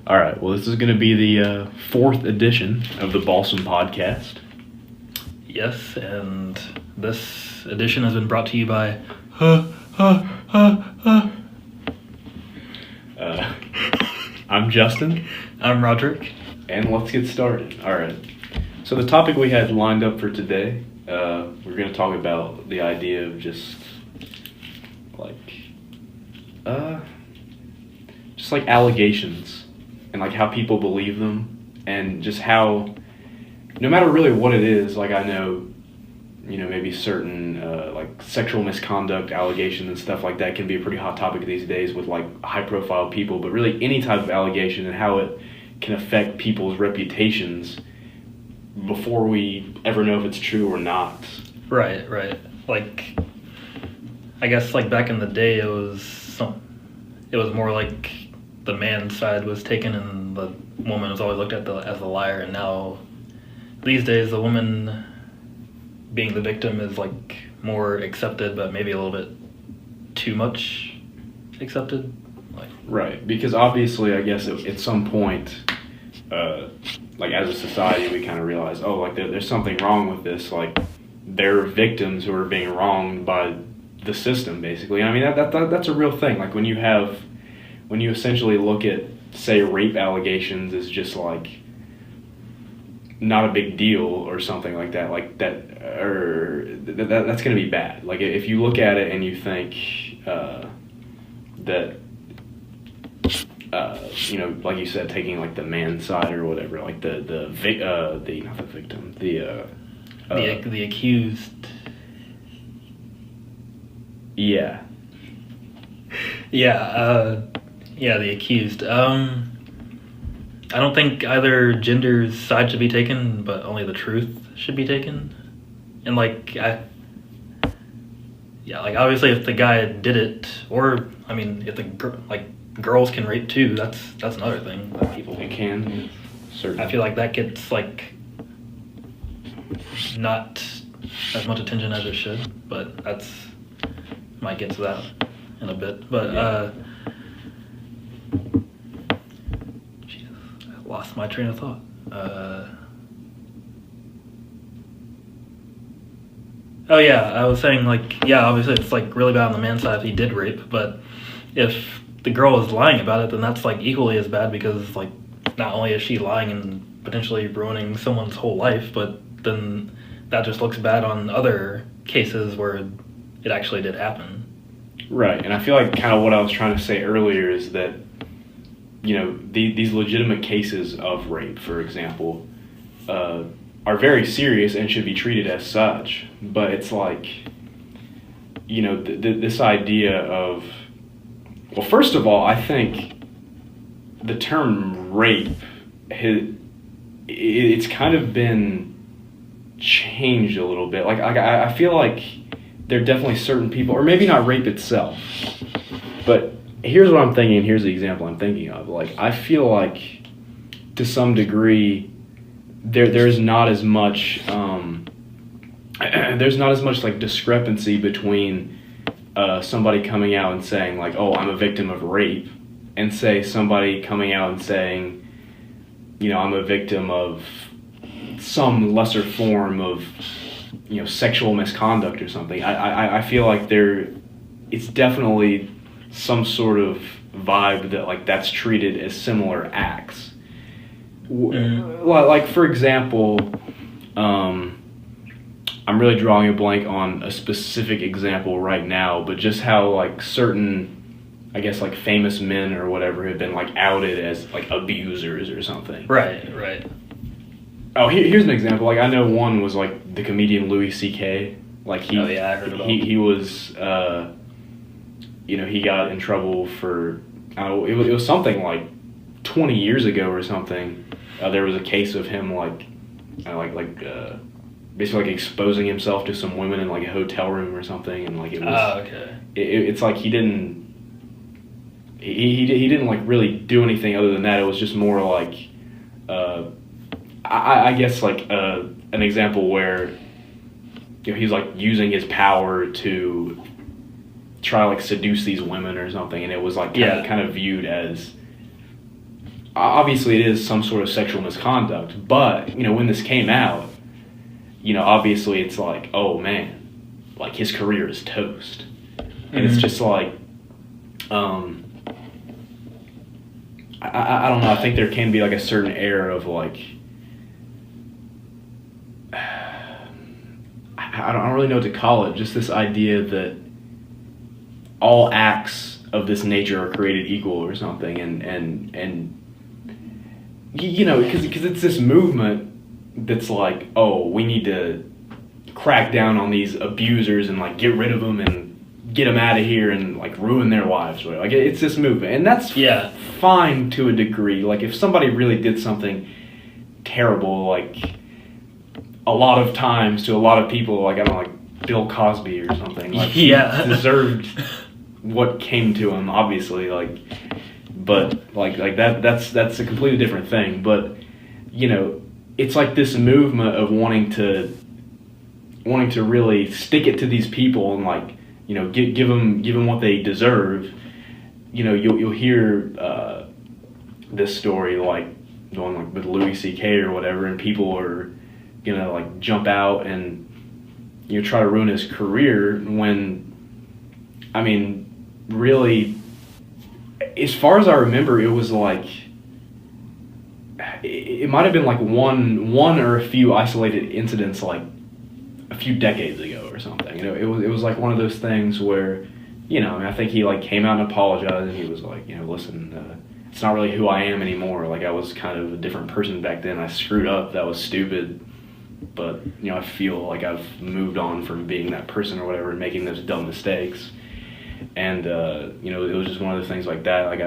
All right, well, this is going to be the fourth edition of the Balsam podcast. Yes, and this edition has been brought to you by I'm Justin. I'm Roderick. And let's get started. All right. So the topic we had lined up for today, we're going to talk about the idea of just allegations and like how people believe them, and just how, no matter really what it is, like I know, maybe certain like sexual misconduct allegations and stuff like that can be a pretty hot topic these days with like high profile people, but really any type of allegation and how it can affect people's reputations before we ever know if it's true or not. Right. Like, I guess like back in the day, it was more like the man's side was taken and the woman was always looked at as a liar, and now these days the woman being the victim is like more accepted, but maybe a little bit too much accepted. Right, because obviously I guess at some point, like as a society, we kind of realize, there's something wrong with this. Like, they're victims who are being wronged by the system, basically. I mean, that's a real thing. Like when you essentially look at, say, rape allegations as just like not a big deal or something like that, that's going to be bad. Like if you look at it and you think that. Like you said, taking like the man's side or whatever, like the accused. Yeah. The accused. I don't think either gender's side should be taken, but only the truth should be taken. And obviously if the guy did it, or I mean, if girls can rape too. That's another thing that people. It can. Certainly. I feel like that gets like not as much attention as it should, but might get to that in a bit. But Jesus, I lost my train of thought. I was saying obviously it's like really bad on the man's side if he did rape, but if the girl is lying about it, then that's like equally as bad, because like not only is she lying and potentially ruining someone's whole life, but then that just looks bad on other cases where it actually did happen. Right, and I feel like kind of what I was trying to say earlier is that, these legitimate cases of rape, for example, are very serious and should be treated as such, but it's like, this idea of, well, first of all, I think the term rape, it's kind of been changed a little bit. Like I feel like there are definitely certain people, or maybe not rape itself, but here's what I'm thinking, here's the example I'm thinking of. Like, I feel like to some degree there's not as much like discrepancy between somebody coming out and saying like, oh, I'm a victim of rape, and say somebody coming out and saying, I'm a victim of some lesser form of, sexual misconduct or something. I feel like it's definitely some sort of vibe that like that's treated as similar acts. Like for example, I'm really drawing a blank on a specific example right now, but just how like certain, I guess like famous men or whatever have been like outed as like abusers or something. Right. Oh, here's an example. Like I know one was like the comedian Louis C.K. Like I heard about he was, he got in trouble for, it was something like 20 years ago or something. There was a case of him basically like exposing himself to some women in like a hotel room or something, and like it was. It's like he didn't like really do anything other than that. It was just more like, I guess like an example where he's like using his power to try to like seduce these women or something, and it was like kind of viewed as obviously it is some sort of sexual misconduct, but, you know, when this came out, you know, obviously it's like, oh man, like his career is toast. And it's just like, I don't know, I think there can be like a certain air of like, I don't really know what to call it, just this idea that all acts of this nature are created equal or something, and you know, because it's this movement that's like, oh, we need to crack down on these abusers and like get rid of them and get them out of here and like ruin their lives. Like it's this movement, and that's fine to a degree. Like if somebody really did something terrible, like a lot of times to a lot of people, like I don't know, like Bill Cosby or something, like he deserved what came to him, obviously, like, but like that's a completely different thing. But you know, it's like this movement of wanting to really stick it to these people and like, you know, give them what they deserve. You know, you'll hear this story like going like with Louis C.K. or whatever, and people are gonna like jump out and, you know, try to ruin his career when, I mean, really, as far as I remember, it was like it might have been like one or a few isolated incidents like a few decades ago or something. You know, it was like one of those things where, you know, I mean, I think he like came out and apologized, and he was like, you know, listen, it's not really who I am anymore. Like I was kind of a different person back then. I screwed up. That was stupid. But, you know, I feel like I've moved on from being that person or whatever and making those dumb mistakes. And, you know, it was just one of those things like that. Like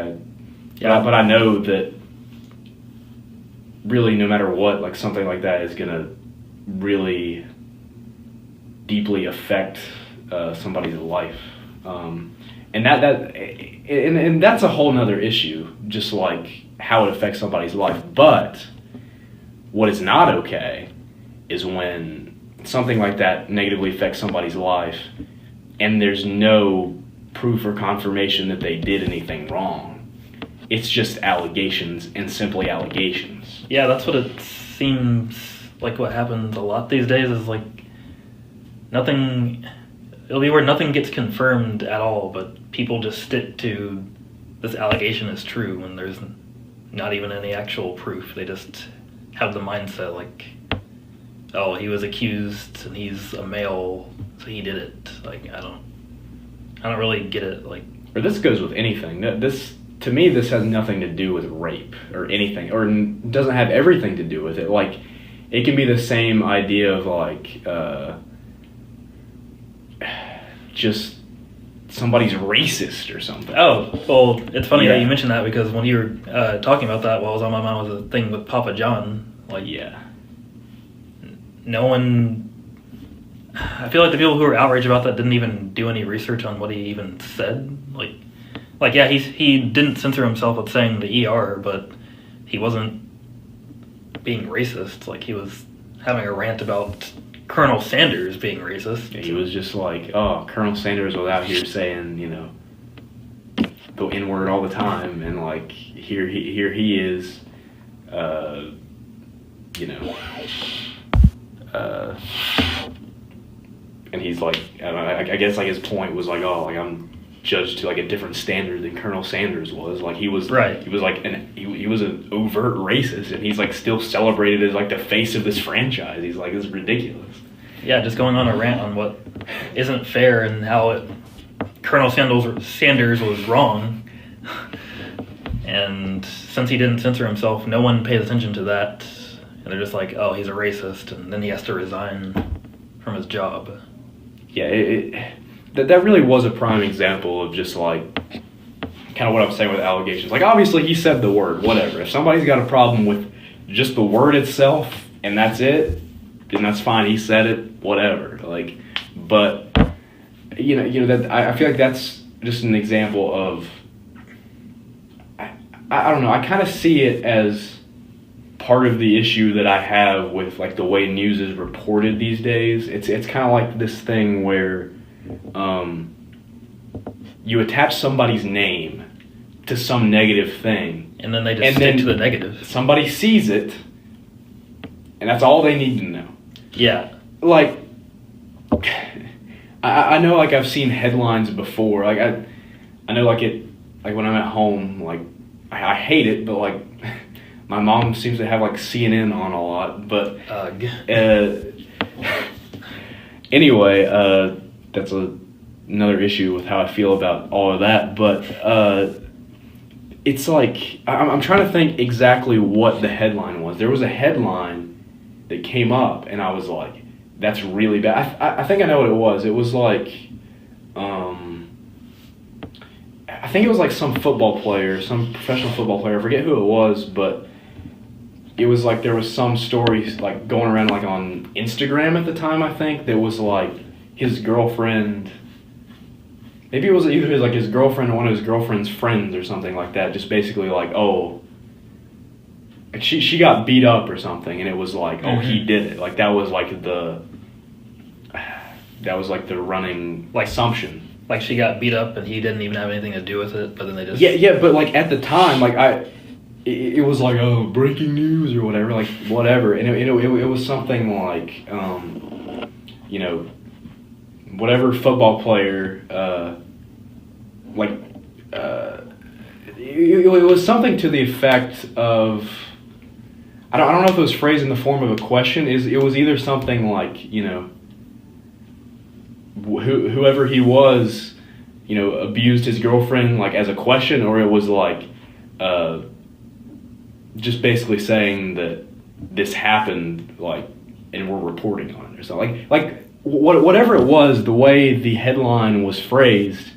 but I know that really no matter what, like something like that is going to really deeply affect somebody's life. And and that's a whole nother issue, just like how it affects somebody's life. But what is not okay is when something like that negatively affects somebody's life and there's no proof or confirmation that they did anything wrong. It's just allegations and simply allegations. Yeah, that's what it seems like. What happens a lot these days is like it'll be where nothing gets confirmed at all, but people just stick to this allegation is true when there's not even any actual proof. They just have the mindset like, oh, he was accused and he's a male, so he did it. Like I don't really get it. Like, or this goes with anything. This, to me, this has nothing to do with rape or anything, or doesn't have everything to do with it. Like, it can be the same idea of like, just somebody's racist or something. Oh, well, it's funny that you mentioned that, because when you were talking about that, what was on my mind was a thing with Papa John. Like, no one, I feel like the people who were outraged about that didn't even do any research on what he even said. Like yeah, he didn't censor himself with saying the ER, but he wasn't being racist. Like, he was having a rant about Colonel Sanders being racist. He was just like, oh, Colonel Sanders was out here saying, you know, the N-word all the time, and like here he is, you know, and he's like, I guess like his point was like, oh, like I'm judged to like a different standard than Colonel Sanders was. Like he was right. He was like he was an overt racist, and he's like still celebrated as like the face of this franchise. He's like, this is ridiculous. Yeah, just going on a rant on what isn't fair and how Colonel Sanders was wrong. And since he didn't censor himself, no one pays attention to that. And they're just like, oh, he's a racist, and then he has to resign from his job. Yeah, that really was a prime example of just like kind of what I'm saying with allegations. Like, obviously he said the word, whatever. If somebody's got a problem with just the word itself and that's it, then that's fine. He said it, whatever. Like, but you know that I feel like that's just an example of I don't know. I kind of see it as part of the issue that I have with like the way news is reported these days. It's kind of like this thing where you attach somebody's name to some negative thing. And then they just stick to the negative. Somebody sees it, and that's all they need to know. Yeah. Like, I know, like, I've seen headlines before. Like, I know, like, when I'm at home, like, I hate it, but, like, my mom seems to have, like, CNN on a lot. But, anyway, that's another issue with how I feel about all of that. But, it's like, I'm trying to think exactly what the headline was. There was a headline that came up, and I was like, that's really bad. I think I know what it was. It was like, I think it was like some football player, some professional football player. I forget who it was, but it was like there was some story like going around like on Instagram at the time, I think, that was like his girlfriend. Maybe it was either his girlfriend or one of his girlfriend's friends or something like that. Just basically like, oh, like she got beat up or something, and it was like, oh, he did it. Like that was like the running like assumption. Like she got beat up and he didn't even have anything to do with it, but then they just yeah. But like at the time, like it was like, oh, breaking news or whatever, like whatever, and it was something like whatever football player it was something to the effect of, I don't know if it was phrased in the form of a question. It was either something like, whoever he was, abused his girlfriend like as a question, or it was like just basically saying that this happened, like, and we're reporting on it or something. Like whatever it was, the way the headline was phrased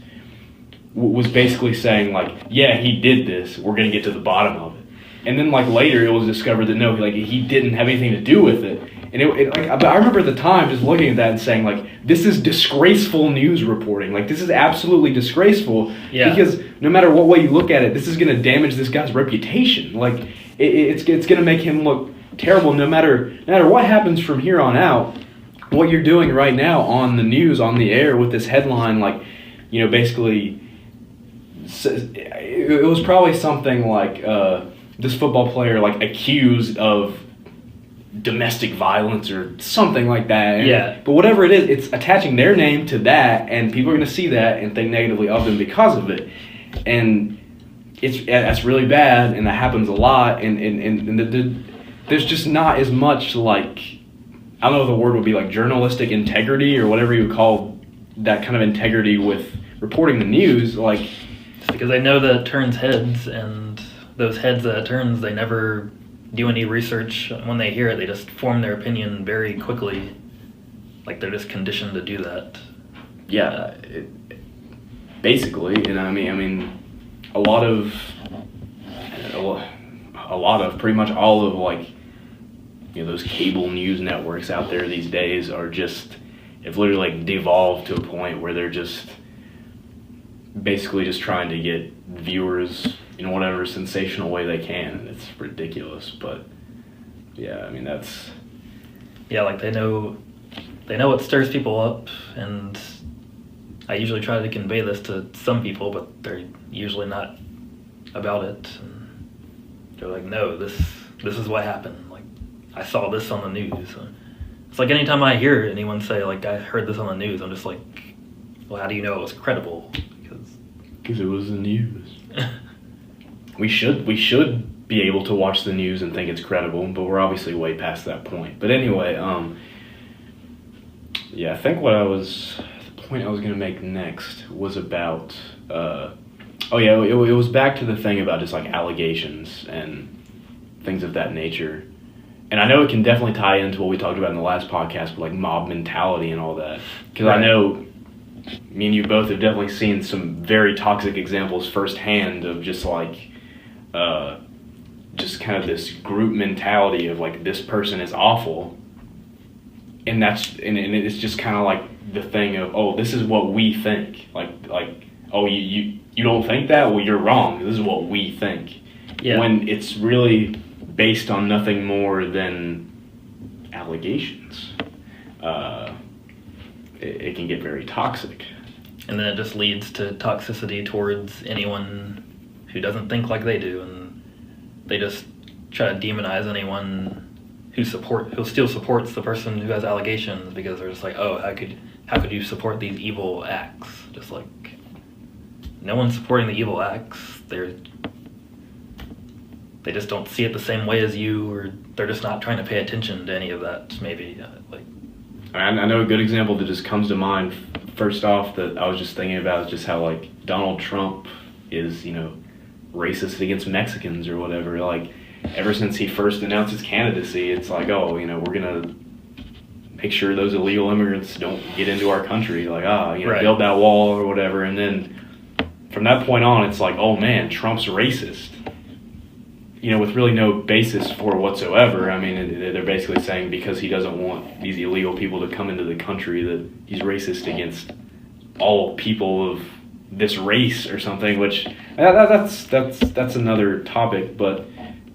was basically saying like, yeah, he did this. We're gonna get to the bottom of it. And then like later it was discovered that no, like he didn't have anything to do with it. And I remember at the time just looking at that and saying like, this is disgraceful news reporting. Like this is absolutely disgraceful. Yeah. Because no matter what way you look at it, this is gonna damage this guy's reputation. Like it's gonna make him look terrible. No matter what happens from here on out. What you're doing right now on the news, on the air with this headline, like, basically, it was probably something like this football player, like, accused of domestic violence or something like that. Yeah. But whatever it is, it's attaching their name to that, and people are going to see that and think negatively of them because of it. And that's really bad, and that happens a lot, and there's just not as much, like, I don't know if the word would be like journalistic integrity or whatever you would call that kind of integrity with reporting the news. Like, it's because they know that it turns heads, and those heads that it turns, they never do any research. When they hear it, they just form their opinion very quickly. Like they're just conditioned to do that. Yeah, basically, and I mean, a lot of pretty much all of like. Those cable news networks out there these days are have literally like devolved to a point where they're just basically just trying to get viewers in whatever sensational way they can, and it's ridiculous. But yeah, I mean that's like they know what stirs people up, and I usually try to convey this to some people, but they're usually not about it. And they're like, no, this is what happened. I saw this on the news. It's like anytime I hear anyone say, like, I heard this on the news, I'm just like, well, how do you know it was credible? Because it was the news. We should be able to watch the news and think it's credible, but we're obviously way past that point. But anyway, I think the point I was going to make next was about, it was back to the thing about just, like, allegations and things of that nature. And I know it can definitely tie into what we talked about in the last podcast, with like mob mentality and all that. Because right. I know me and you both have definitely seen some very toxic examples firsthand of just like, just kind of this group mentality of like, this person is awful. And it's just kind of like the thing of, oh, this is what we think. Like oh, you don't think that? Well, you're wrong. This is what we think. Yeah. When it's really based on nothing more than allegations. It can get very toxic. And then it just leads to toxicity towards anyone who doesn't think like they do, and they just try to demonize anyone who still supports the person who has allegations, because they're just like, oh, how could you support these evil acts? Just like, no one's supporting the evil acts. They just don't see it the same way as you, or they're just not trying to pay attention to any of that. Maybe I know a good example that just comes to mind. First off, that I was just thinking about is just how like Donald Trump is, racist against Mexicans or whatever. Like, ever since he first announced his candidacy, it's like, oh, we're gonna make sure those illegal immigrants don't get into our country. Like, right. Build that wall or whatever. And then from that point on, it's like, oh man, Trump's racist. With really no basis for it whatsoever. I mean, they're basically saying because he doesn't want these illegal people to come into the country that he's racist against all people of this race or something, which that's another topic, but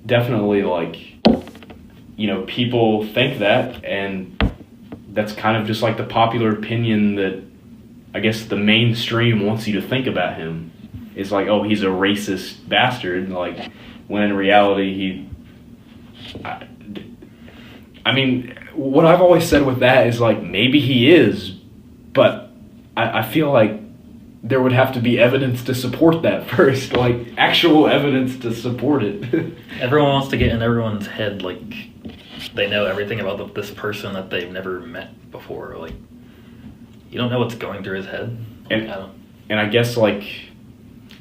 definitely, like, people think that, and that's kind of just like the popular opinion that I guess the mainstream wants you to think about him. Is like, oh, he's a racist bastard, like, when in reality I mean, what I've always said with that is, like, maybe he is, but I feel like there would have to be evidence to support that first, like actual evidence to support it. Everyone wants to get in everyone's head, like they know everything about this person that they've never met before. Like, you don't know what's going through his head. And I guess, like,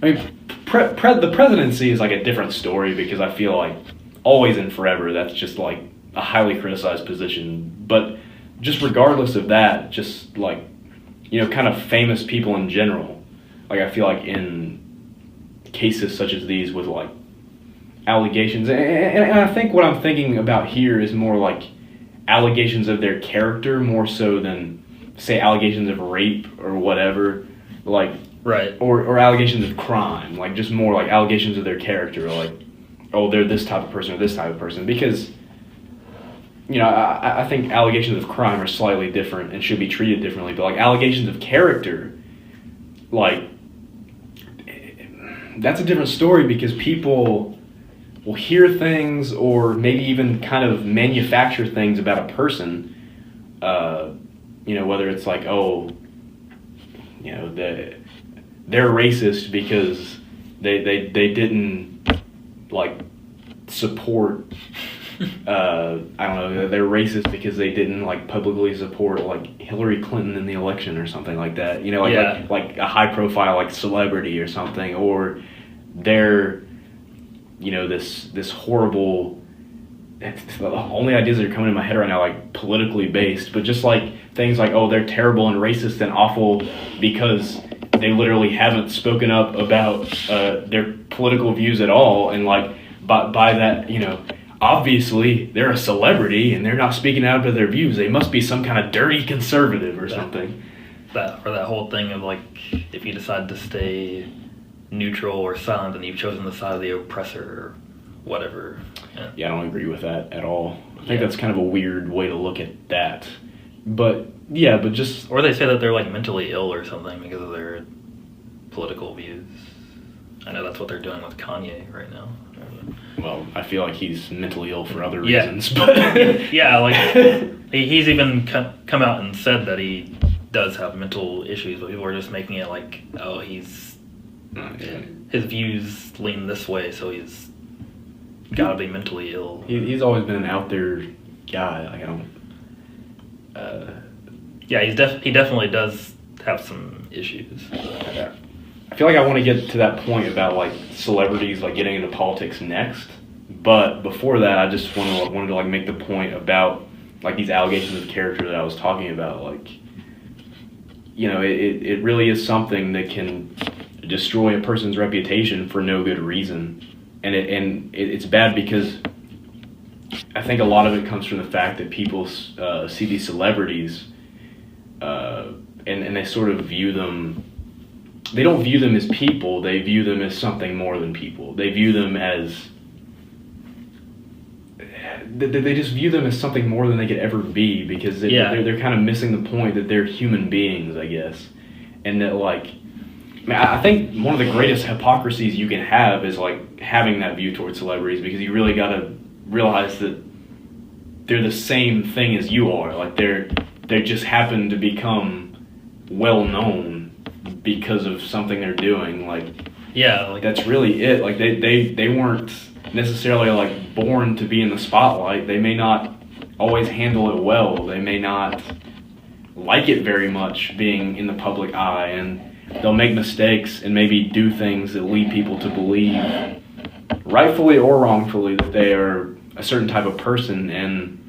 I mean, the presidency is like a different story, because I feel like always and forever that's just like a highly criticized position. But just regardless of that, just like, kind of famous people in general, like, I feel like in cases such as these with like allegations, and I think what I'm thinking about here is more like allegations of their character more so than, say, allegations of rape or whatever, like, right, or allegations of crime, like just more like allegations of their character, like, oh, they're this type of person or this type of person, because I think allegations of crime are slightly different and should be treated differently, but like allegations of character, like, that's a different story, because people will hear things or maybe even kind of manufacture things about a person, whether it's like, oh, they're racist because they didn't like support I don't know, they're racist because they didn't like publicly support like Hillary Clinton in the election or something like that, like a high profile like celebrity or something, or they're this horrible, the only ideas that are coming in my head right now, like politically based, but just like things like, oh, they're terrible and racist and awful because they literally haven't spoken up about their political views at all, and like by that, obviously they're a celebrity and they're not speaking out about their views. They must be some kind of dirty conservative or something. That whole thing of like, if you decide to stay neutral or silent, then you've chosen the side of the oppressor or whatever. Yeah, I don't agree with that at all. I think that's kind of a weird way to look at that. But yeah, but just... Or they say that they're like mentally ill or something because of their political views. I know that's what they're doing with Kanye right now. Well, I feel like he's mentally ill for other reasons. But yeah, like he's even come out and said that he does have mental issues, but people are just making it like, oh, his views lean this way, so he's got to be mentally ill. He's always been an out there guy. Like, I don't. Yeah, he definitely does have some issues. I feel like I want to get to that point about like celebrities like getting into politics next, but before that, I just wanted to like make the point about like these allegations of character that I was talking about. Like, it really is something that can destroy a person's reputation for no good reason, and it's bad because I think a lot of it comes from the fact that people see these celebrities and they sort of view them. They don't view them as people. They view them as something more than people. They view them as... They just view them as something more than they could ever be, because they're kind of missing the point that they're human beings, I guess. And that, like, mean, I think one of the greatest hypocrisies you can have is like having that view towards celebrities, because you really got to realize that they're the same thing as you are. Like they just happen to become well known because of something they're doing. Like, yeah, like that's really it. Like they weren't necessarily like born to be in the spotlight. They may not always handle it well. They may not like it very much being in the public eye, and they'll make mistakes and maybe do things that lead people to believe, rightfully or wrongfully, that they are a certain type of person. And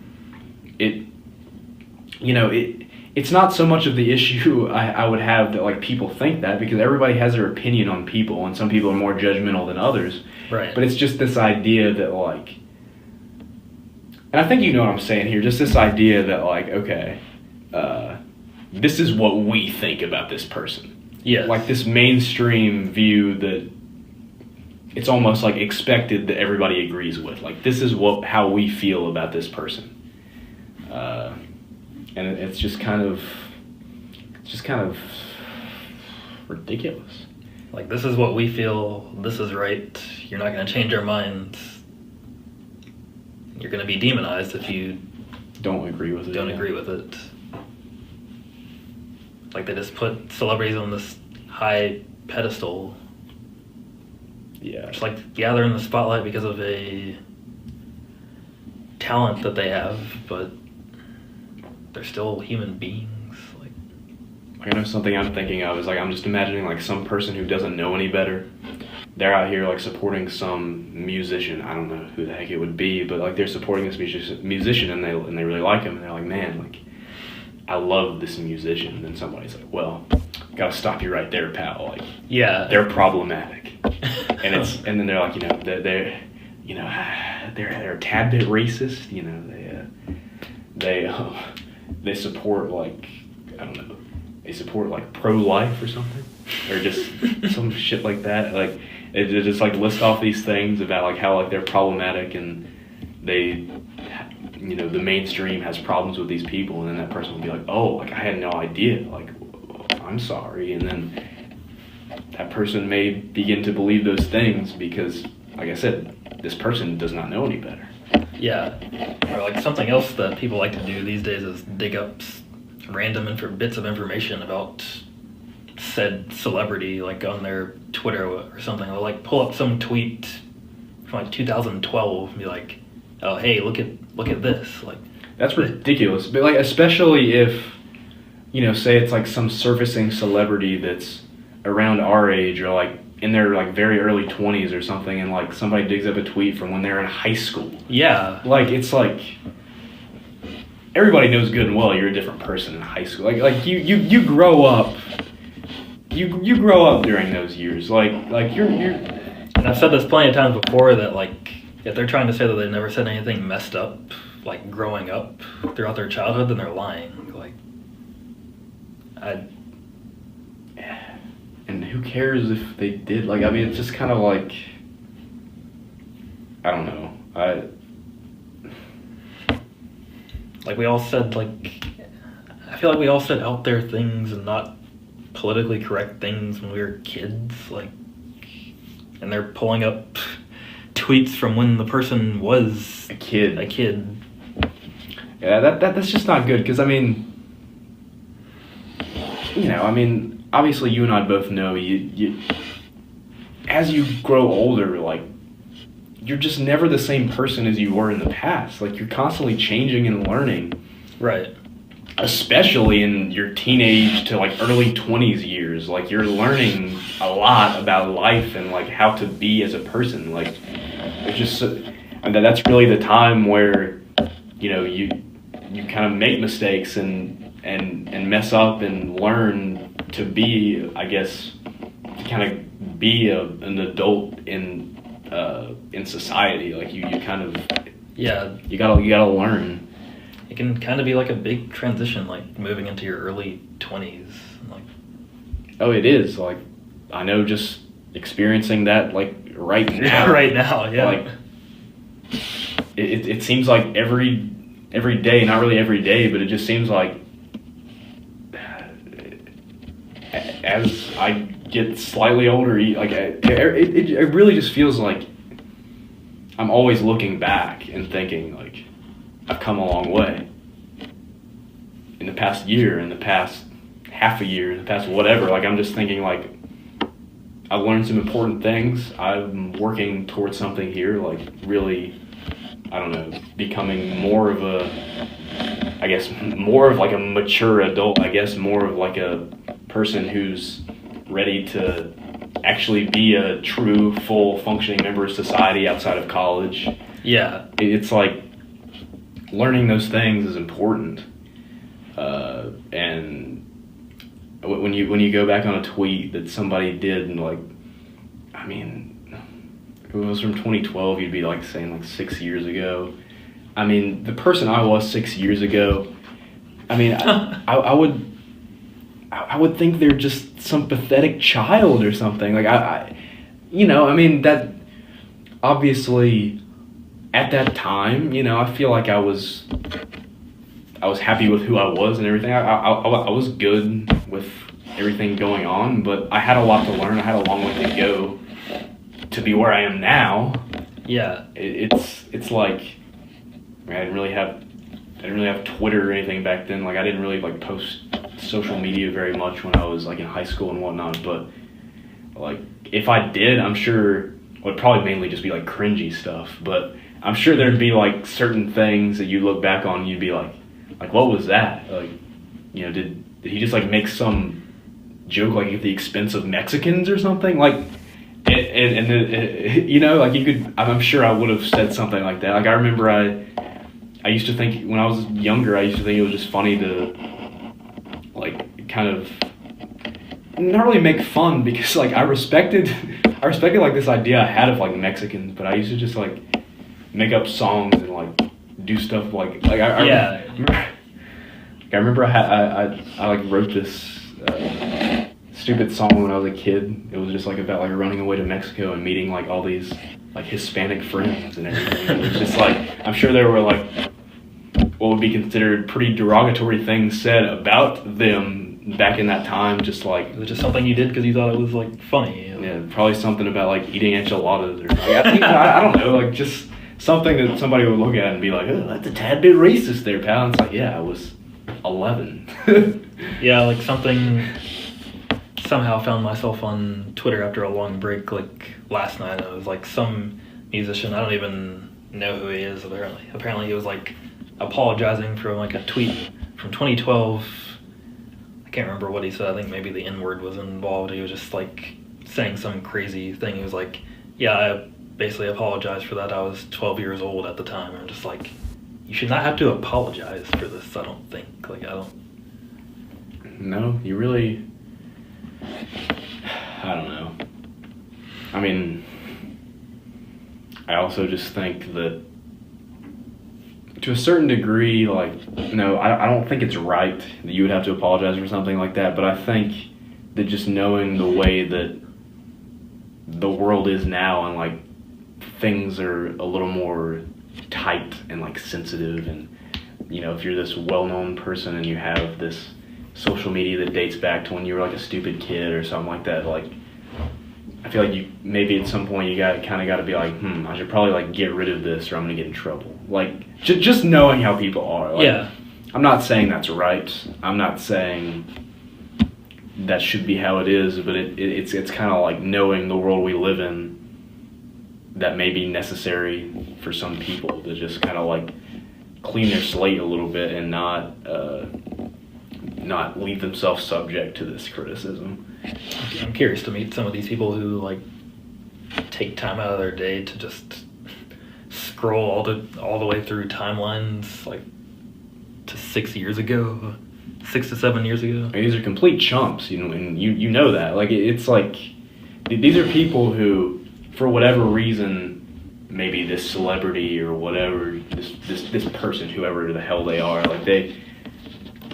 it's not so much of the issue I would have that like people think that, because everybody has their opinion on people, and some people are more judgmental than others. Right. But it's just this idea that like, and I think you know what I'm saying here, just this idea that like, okay, this is what we think about this person. Yeah. Like this mainstream view that it's almost like expected that everybody agrees with. Like, this is how we feel about this person. And it's just kind of ridiculous. Like, this is what we feel, this is right, you're not going to change our minds. You're going to be demonized if you don't agree with it. Like, they just put celebrities on this high pedestal. Yeah. Just like, yeah, they're in the spotlight because of a talent that they have, but they're still human beings. I know something I'm thinking of is like, I'm just imagining like some person who doesn't know any better. They're out here like supporting some musician. I don't know who the heck it would be, but like they're supporting this musician, and they really like him, and they're like, man, like, I love this musician. And then somebody's like, well, gotta stop you right there, pal. Like, yeah, they're problematic. And then they're like, they're a tad bit racist. They support like, I don't know, they support like pro-life or something, or just some shit like that. Like, they just like list off these things about like how like they're problematic, and they, the mainstream has problems with these people, and then that person will be like, oh, like, I had no idea, like, I'm sorry. And then that person may begin to believe those things because, like I said, this person does not know any better. Yeah. Or like something else that people like to do these days is dig up random bits of information about said celebrity, like on their Twitter or something. They'll like pull up some tweet from like 2012 and be like, oh, hey, look at this. Like, that's ridiculous. But like, especially if, say it's like some surfacing celebrity that's around our age, or like in their like very early 20s or something, and like somebody digs up a tweet from when they're in high school. Yeah. Like, it's like, everybody knows good and well you're a different person in high school. Like you grow up. You grow up during those years. Like you're. And I've said this plenty of times before that, like, if they're trying to say that they've never said anything messed up, like growing up throughout their childhood, then they're lying. Like, and who cares if they did? Like, I mean, it's just kind of like, I don't know. Like we all said, like, I feel like we all said out there things and not politically correct things when we were kids, like, and they're pulling up tweets from when the person was a kid. Yeah, that's just not good, because I mean, obviously you and I both know you as you grow older, like, you're just never the same person as you were in the past. Like, you're constantly changing and learning. Right. Especially in your teenage to like early 20s years. Like, you're learning a lot about life and like how to be as a person. Like, it's just, that's really the time where, you kind of make mistakes and mess up and learn to be, I guess, to kind of be an adult in society. Like, you kind of, yeah, you gotta learn. It can kind of be like a big transition, like moving into your early 20s. Like, oh, it is. Like, I know, just experiencing that, like, right now. Right now, yeah. Like, it seems like every day, not really every day, but it just seems like as I get slightly older, it really just feels like I'm always looking back and thinking, like, I've come a long way. In the past year, in the past half a year, in the past whatever, like, I'm just thinking, like, I learned some important things. I'm working towards something here, like, really, I don't know, becoming more of like a mature adult, I guess, more of like a person who's ready to actually be a true, full, functioning member of society outside of college. Yeah. It's like learning those things is important. And when you go back on a tweet that somebody did, and like, I mean, if it was from 2012, you'd be like saying like 6 years ago. I mean, the person I was 6 years ago, I mean, I would think they're just some pathetic child or something. Like, I mean, that obviously at that time, you know, I feel like I was happy with who I was and everything. I was good with everything going on, but I had a lot to learn. I had a long way to go to be where I am now. Yeah. It's like, I didn't really have Twitter or anything back then. Like, I didn't really like post social media very much when I was like in high school and whatnot. But like, if I did, I'm sure it would probably mainly just be like cringy stuff. But I'm sure there'd be like certain things that you look back on and you'd be like what was that? Like, you know, did he just like make some joke like at the expense of Mexicans or something? Like, you know, like you could. I'm sure I would have said something like that. Like, I remember I used to think when I was younger, I used to think it was just funny to like kind of not really make fun, because like I respected like this idea I had of like Mexicans, but I used to just like make up songs and like do stuff like I remember I like wrote this stupid song when I was a kid. It was just like about like running away to Mexico and meeting like all these like Hispanic friends and everything. It was just like, I'm sure there were like what would be considered pretty derogatory things said about them back in that time. Just like, it was just something you did because you thought it was like funny. You know? Yeah, probably something about like eating enchiladas or like, I don't know, like just something that somebody would look at and be like, oh, that's a tad bit racist there, pal. And it's like, yeah, I was 11. Yeah, like something. Somehow found myself on Twitter after a long break, like last night. It was like some musician, I don't even know who he is apparently he was like apologizing for like a tweet from 2012. I can't remember what he said. I think maybe the N-word was involved. He was just like saying some crazy thing. He was like, yeah, I basically apologized for that. I was 12 years old at the time. I'm just like, you should not have to apologize for this, I don't think. Like, I don't. No, you really, I don't know. I mean, I also just think that to a certain degree, like, no, I don't think it's right that you would have to apologize for something like that, but I think that just knowing the way that the world is now and, like, things are a little more tight and, like, sensitive, and, you know, if you're this well-known person and you have this social media that dates back to when you were, like, a stupid kid or something like that, like, I feel like you maybe at some point you got to be like, I should probably like get rid of this or I'm gonna get in trouble. Like just knowing how people are. Like, yeah. I'm not saying that's right. I'm not saying that should be how it is, but it's kind of like knowing the world we live in that may be necessary for some people to just kind of like clean their slate a little bit and not leave themselves subject to this criticism. I'm curious to meet some of these people who like take time out of their day to just scroll all the way through timelines like to 6 years ago, 6 to 7 years ago. I mean, these are complete chumps, you know, and you know that. Like it's like these are people who, for whatever reason, maybe this celebrity or whatever, this person, whoever the hell they are, like they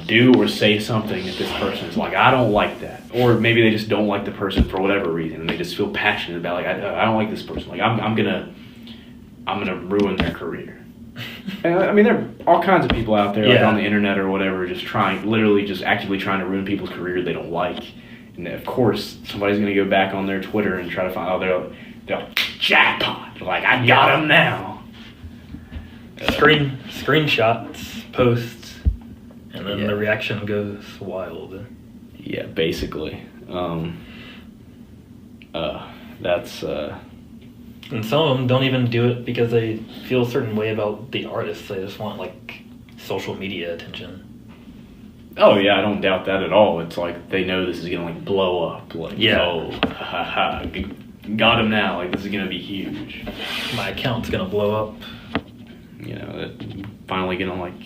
do or say something that this person is like, I don't like that, or maybe they just don't like the person for whatever reason, and they just feel passionate about like, I don't like this person, like I'm gonna ruin their career. And I mean, there are all kinds of people out there, like on the internet or whatever, just literally just actively trying to ruin people's career they don't like, And of course, somebody's going to go back on their Twitter and try to find, they're like, jackpot. They're like, I got him now. Screenshots, posts, and then the reaction goes wild. Yeah, basically. That's... And some of them don't even do it because they feel a certain way about the artist. They just want, like, social media attention. Oh, yeah, I don't doubt that at all. It's like they know this is going to, like, blow up. Like, oh, got him now. Like, this is going to be huge. My account's going to blow up. You know, finally going to, like,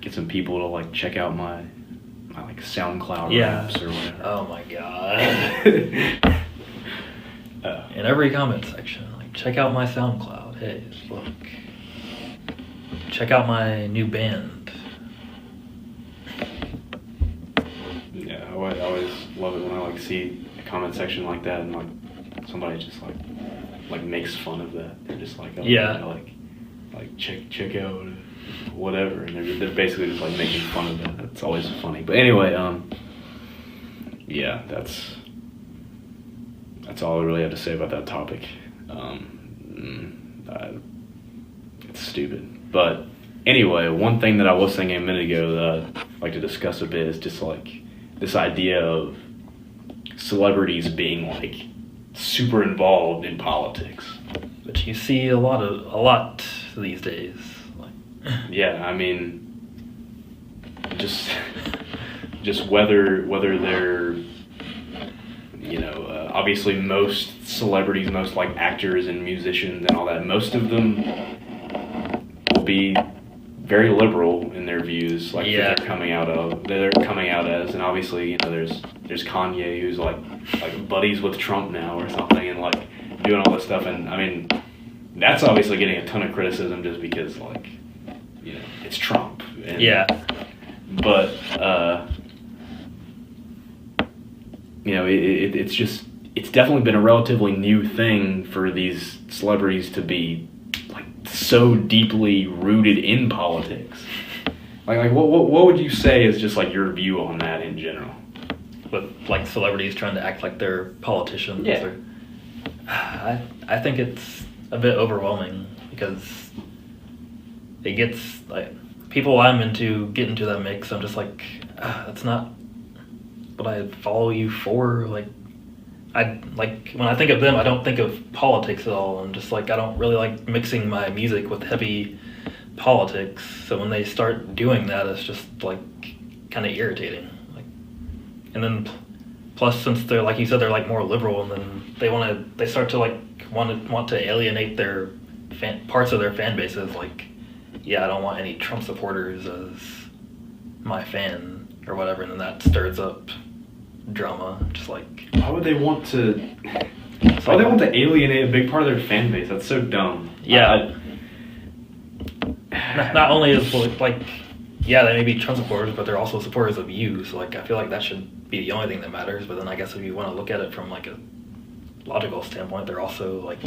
get some people to, like, check out my like, SoundCloud raps or whatever. Oh, my God. In every comment section, like, check out my SoundCloud. Hey, look. Check out my new band. Yeah, I always love it when I like see a comment section like that and like somebody just like makes fun of that. They're just like, oh, yeah, like check out whatever, and they're basically just like making fun of that. It's always funny. But anyway, yeah, that's all I really have to say about that topic. It's stupid. But anyway, one thing that I was thinking a minute ago that I'd like to discuss a bit is just like this idea of celebrities being like super involved in politics. Which you see a lot these days. Like. Yeah, I mean, just whether they're, you know, obviously most celebrities, most like actors and musicians and all that, most of them will be very liberal in their views, like that they're coming out as, and obviously, you know, there's Kanye who's like buddies with Trump now or something, and like doing all this stuff, and I mean, that's obviously getting a ton of criticism just because, like, you know, it's Trump. And, but you know, it's definitely been a relatively new thing for these celebrities to be like so deeply rooted in politics. Like what would you say is just like your view on that in general? With like celebrities trying to act like they're politicians. Yeah. I think it's a bit overwhelming because it gets like people I'm into get into that mix. I'm just like, that's not what I follow you for. Like, when I think of them, I don't think of politics at all. I'm just like, I don't really like mixing my music with heavy politics. So when they start doing that, it's just like kind of irritating. Like, and then plus since they're like you said, they're like more liberal, and then they start to like want to alienate their parts of their fan bases. Like, yeah, I don't want any Trump supporters as my fan or whatever, and then that stirs up drama. Just like, why would they want to alienate a big part of their fan base? That's so dumb. Yeah. Not only is like, yeah, they may be Trump supporters, but they're also supporters of you. So like, I feel like that should be the only thing that matters. But then I guess if you want to look at it from like a logical standpoint, they're also like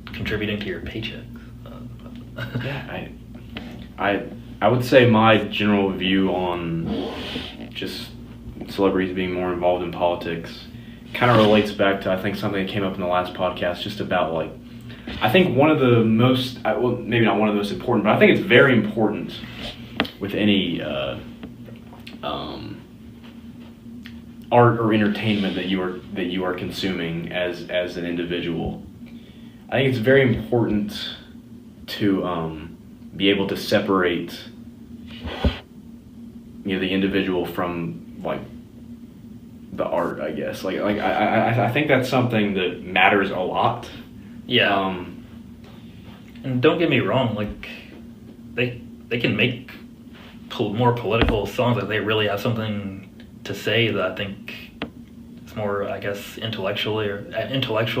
contributing to your paycheck. Yeah, I would say my general view on just celebrities being more involved in politics kind of relates back to, I think, something that came up in the last podcast, just about like, I think one of the most, well, maybe not one of the most important, but I think it's very important with any art or entertainment that you are consuming as an individual. I think it's very important to be able to separate, you know, the individual from like the art, I guess. Like I think that's something that matters a lot. Yeah. And don't get me wrong, like they can make more political songs that they really have something to say that I think is more, I guess, intellectual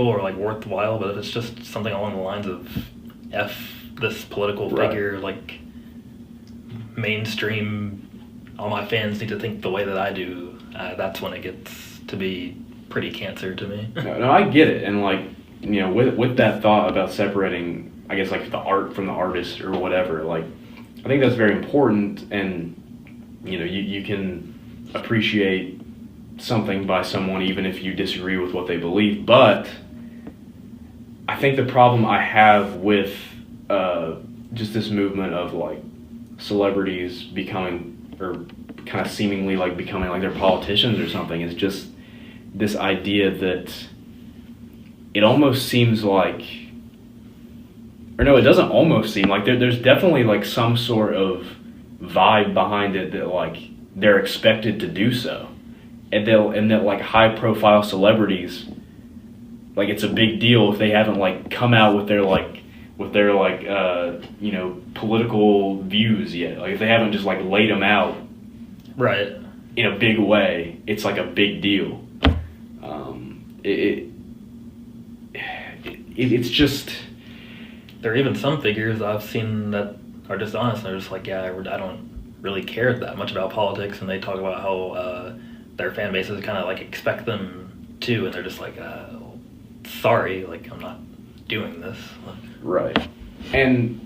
or like worthwhile. But if it's just something along the lines of F this political figure, like mainstream, all my fans need to think the way that I do, that's when it gets to be pretty cancer to me. No, I get it, and like, you know, with that thought about separating, I guess, like the art from the artist or whatever, like I think that's very important, and you know, you can appreciate something by someone even if you disagree with what they believe. But I think the problem I have with just this movement of like celebrities becoming, or kind of seemingly like becoming like they're politicians or something, is just this idea that it almost seems like, or no, it doesn't almost seem like, there's definitely like some sort of vibe behind it that like they're expected to do so, and that like high profile celebrities, like it's a big deal if they haven't like come out with their you know, political views yet. Like if they haven't just like laid them out Right. in a big way, it's like a big deal. It's just, There are even some figures I've seen that are just honest. They're just like, yeah, I don't really care that much about politics, and they talk about how their fan bases kind of like expect them to, and they're just like, sorry, like I'm not doing this. right. And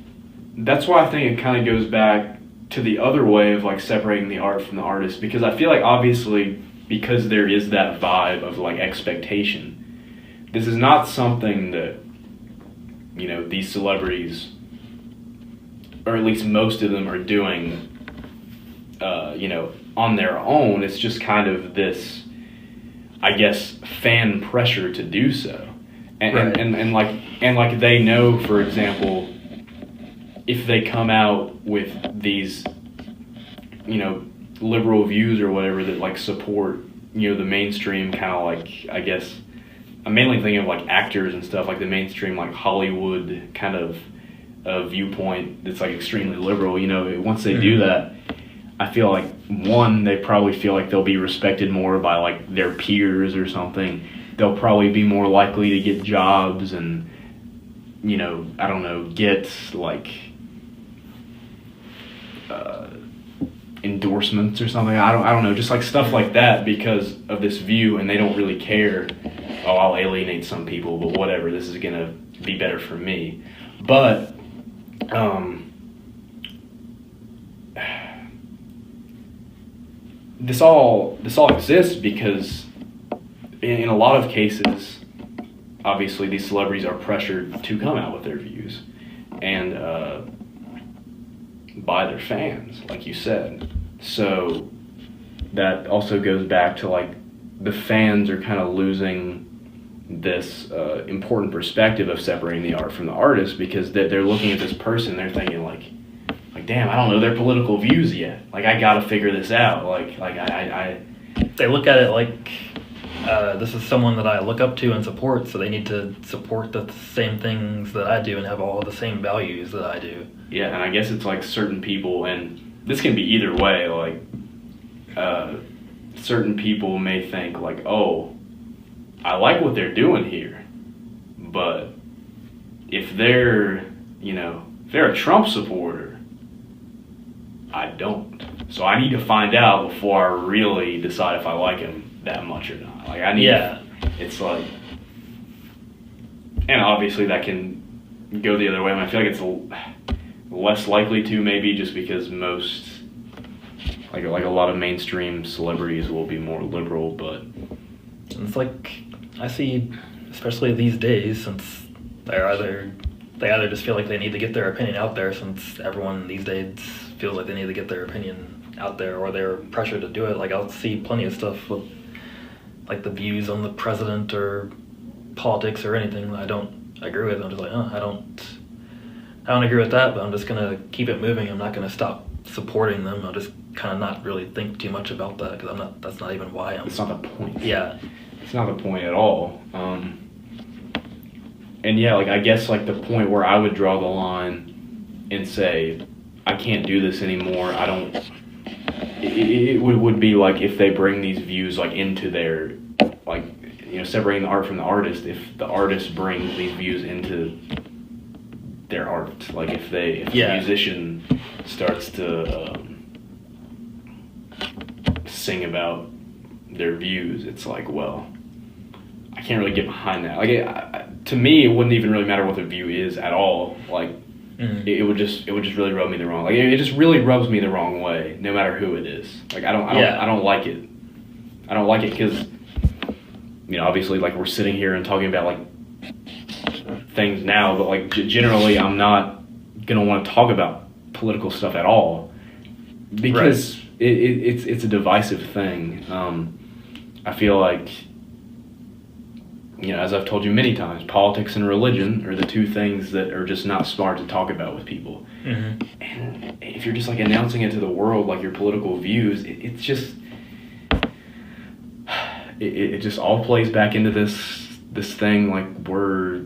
that's why I think it kind of goes back to the other way of like separating the art from the artist, because I feel like obviously because there is that vibe of like expectation, this is not something that, you know, these celebrities, or at least most of them, are doing, you know, on their own. It's just kind of this, I guess, fan pressure to do so. And, Right. and like they know, for example, if they come out with these, you know, liberal views or whatever that like support, you know, the mainstream kind of like, I guess, I'm mainly thinking of like actors and stuff, like the mainstream like Hollywood kind of viewpoint that's like extremely liberal. You know, once they do that, I feel like, one, they probably feel like they'll be respected more by like their peers or something. They'll probably be more likely to get jobs and, you know, I don't know, get like endorsements or something. I don't know, just like stuff like that because of this view, and they don't really care. Oh, I'll alienate some people, but whatever. This is gonna be better for me. But this all exists because in a lot of cases, obviously these celebrities are pressured to come out with their views, and by their fans, like you said. So that also goes back to like the fans are kind of losing this important perspective of separating the art from the artist, because they're looking at this person, they're thinking like damn, I don't know their political views yet. Like I gotta figure this out. Like I They look at it like this is someone that I look up to and support, so they need to support the same things that I do and have all the same values that I do. Yeah, and I guess it's like certain people, and this can be either way, like certain people may think like, oh, I like what they're doing here, but if they're, you know, if they're a Trump supporter, I don't. So I need to find out before I really decide if I like him that much or not. Like I need. Yeah. It's like, and obviously that can go the other way. I mean, I feel like it's less likely to, maybe just because most, like a lot of mainstream celebrities will be more liberal, but It's like I see, especially these days, since they either just feel like they need to get their opinion out there, since everyone these days feels like they need to get their opinion out there, or they're pressured to do it. Like I'll see plenty of stuff with like the views on the president or politics or anything that I don't agree with. I'm just like, I don't agree with that, but I'm just gonna keep it moving. I'm not gonna stop supporting them. I'll just kind of not really think too much about that, because that's not even why I'm. it's not the point. Yeah. It's not the point at all. And yeah, like I guess like the point where I would draw the line and say, I can't do this anymore. I don't. It would be like if they bring these views like into their, like, you know, separating the art from the artist. If the artist brings these views into their art, like if the musician starts to sing about their views, it's like, well, I can't really get behind that. Like to me, it wouldn't even really matter what the view is at all. Like it would just really rub me the wrong. Like it just really rubs me the wrong way, no matter who it is. Like I don't like it. I don't like it because, obviously, like we're sitting here and talking about like things now, but like generally, I'm not gonna want to talk about political stuff at all because it's a divisive thing. I feel like, as I've told you many times, politics and religion are the two things that are just not smart to talk about with people. And if you're just like announcing it to the world, like your political views, it's just. It just all plays back into this thing. Like we're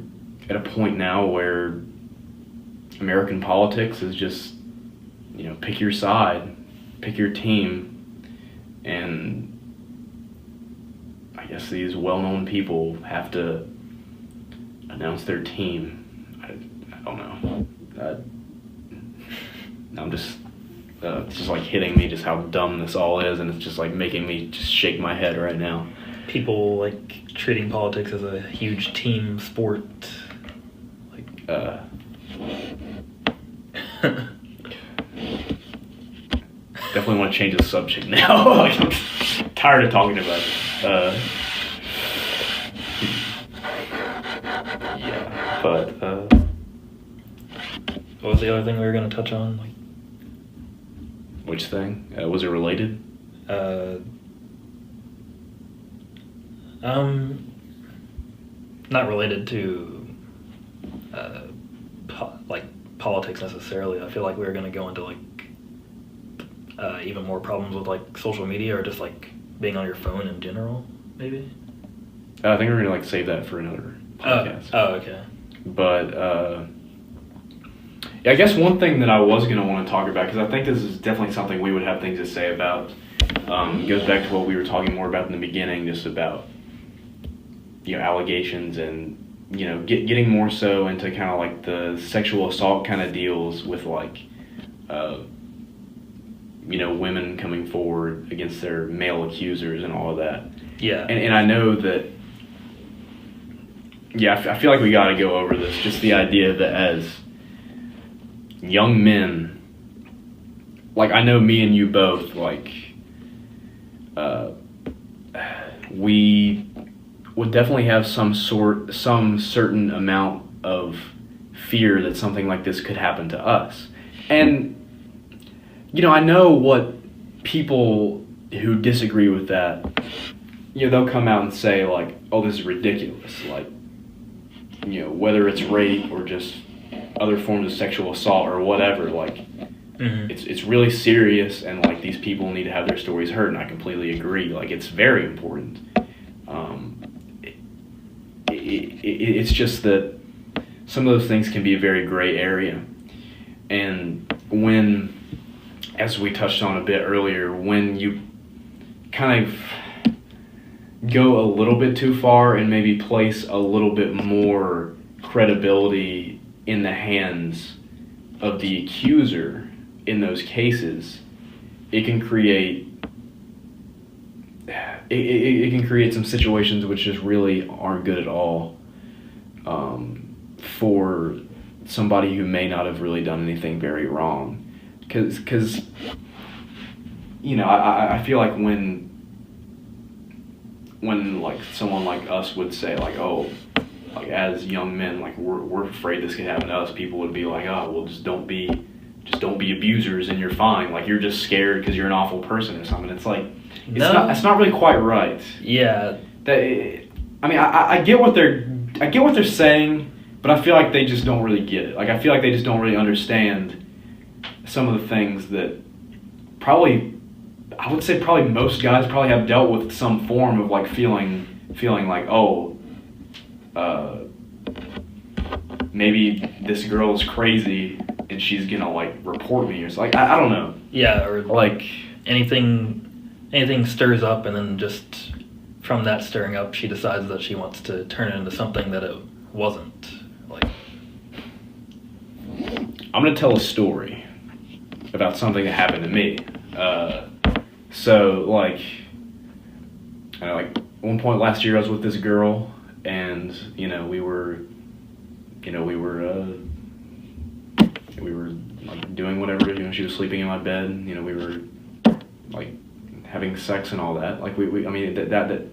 at a point now where American politics is just, pick your side, pick your team, and I guess these well-known people have to announce their team. I don't know. I'm just. It's just like hitting me just how dumb this all is, and it's just like making me just shake my head right now. People like treating politics as a huge team sport. Like, definitely want to change the subject now. Like I'm tired of talking about it. Yeah, but what was the other thing we were going to touch on? Like, which thing? Was it related? Not related to politics necessarily. I feel like we were going to go into like even more problems with like social media or just like being on your phone in general, maybe. I think we're going to like save that for another podcast. Oh, okay. But I guess one thing that I was going to want to talk about, because I think this is definitely something we would have things to say about, goes back to what we were talking more about in the beginning, just about, allegations and, getting more so into kind of like the sexual assault kind of deals with like, women coming forward against their male accusers and all of that. Yeah. And I know that, I feel like we got to go over this, just the idea that as young men, like I know me and you both, like we would definitely have some certain amount of fear that something like this could happen to us. And I know what people who disagree with that, they'll come out and say like, oh, this is ridiculous, like, whether it's rape or just other forms of sexual assault or whatever, like it's really serious, and like these people need to have their stories heard, and I completely agree. Like it's very important. It's just that some of those things can be a very gray area, and when, as we touched on a bit earlier, when you kind of go a little bit too far and maybe place a little bit more credibility in the hands of the accuser in those cases, it can create some situations which just really aren't good at all for somebody who may not have really done anything very wrong. Because I feel like when like someone like us would say like, oh, like as young men, like we're afraid this could happen to us, people would be like, oh, well, just don't be abusers and you're fine. Like you're just scared because you're an awful person or something. It's like it's not really quite right. Yeah. I get what they're saying, but I feel like they just don't really get it. Like I feel like they just don't really understand some of the things that probably most guys probably have dealt with some form of like feeling like, oh, maybe this girl is crazy and she's gonna like report me or something. Like I don't know. Yeah, or like anything stirs up, and then just from that stirring up, she decides that she wants to turn it into something that it wasn't. Like, I'm gonna tell a story about something that happened to me. So like one point last year, I was with this girl, and we were we were like doing whatever, you know, she was sleeping in my bed, you know, we were like having sex and all that. Like I mean that